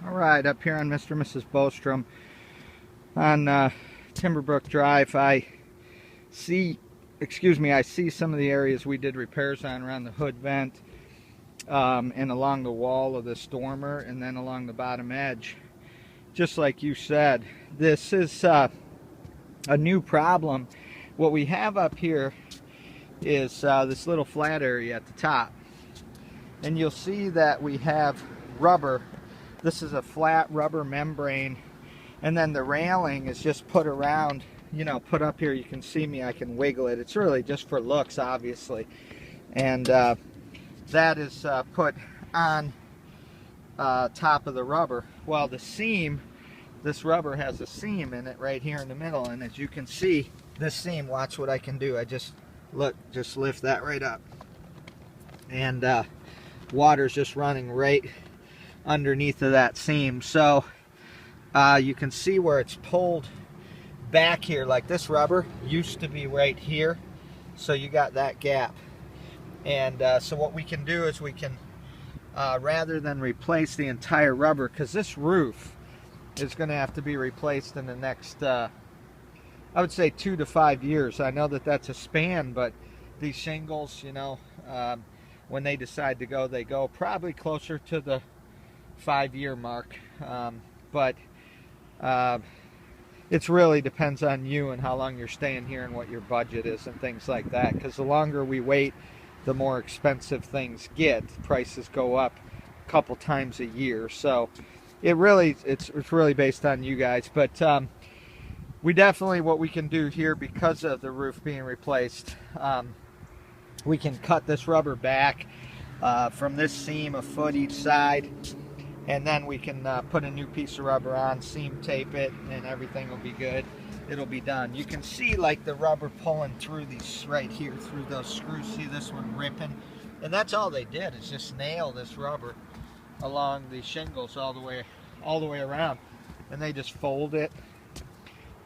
All right, up here on Mr. and Mrs. Bostrom on Timberbrooke Drive, I see some of the areas we did repairs on around the hood vent and along the wall of this dormer and then along the bottom edge. Just like you said, this is a new problem. What we have up here is this little flat area at the top. And you'll see that we have rubber. This is a flat rubber membrane, and then the railing is just put around, put up here. You can see me, I can wiggle it. It's really just for looks, obviously. And that is put on top of the rubber. Well, the seam, this rubber has a seam in it right here in the middle, and as you can see, this seam, watch what I can do. I just lift that right up, and water's just running right underneath of that seam. So you can see where it's pulled back here. Like this rubber used to be right here, so you got that gap. And so what we can do is we can rather than replace the entire rubber, because this roof is going to have to be replaced in the next I would say 2 to 5 years. I know that that's a span, but these shingles, when they decide to go, they go probably closer to the 5-year mark. But it really depends on you and how long you're staying here and what your budget is and things like that, because the longer we wait, the more expensive things get. Prices go up a couple times a year. So it's really based on you guys. But we definitely, what we can do here, because of the roof being replaced, we can cut this rubber back from this seam a foot each side, and then we can put a new piece of rubber on, seam tape it, and everything will be good. It'll be done. You can see like the rubber pulling through these right here, through those screws. See this one ripping? And that's all they did, is just nail this rubber along the shingles all the way around, and they just fold it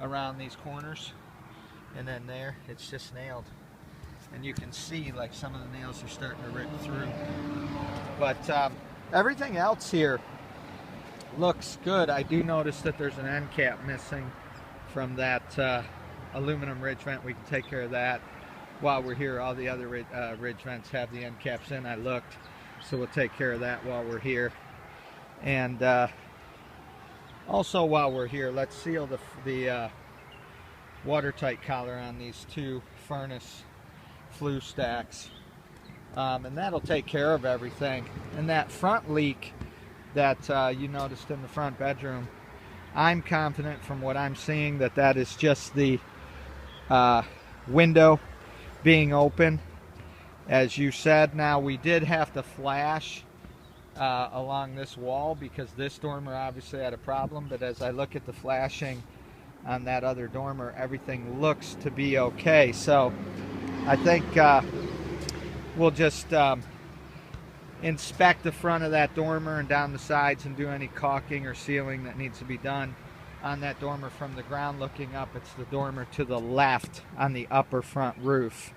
around these corners, and then there it's just nailed. And you can see like some of the nails are starting to rip through. But everything else here looks good. I do notice that there's an end cap missing from that aluminum ridge vent. We can take care of that while we're here. All the other ridge vents have the end caps in. I looked, so we'll take care of that while we're here. And also while we're here, let's seal the watertight collar on these 2 furnace flue stacks, and that'll take care of everything. And that front leak that you noticed in the front bedroom, I'm confident from what I'm seeing that is just the window being open, as you said. Now, we did have to flash along this wall because this dormer obviously had a problem, but as I look at the flashing on that other dormer, everything looks to be okay. So I think we'll just inspect the front of that dormer and down the sides and do any caulking or sealing that needs to be done on that dormer. From the ground looking up, it's the dormer to the left on the upper front roof,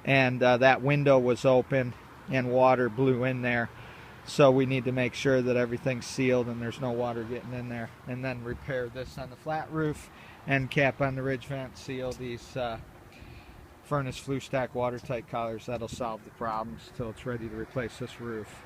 and that window was open and water blew in there, so we need to make sure that everything's sealed and there's no water getting in there. And then repair this on the flat roof, end cap on the ridge vent, seal these furnace flue stack watertight collars. That'll solve the problems till it's ready to replace this roof.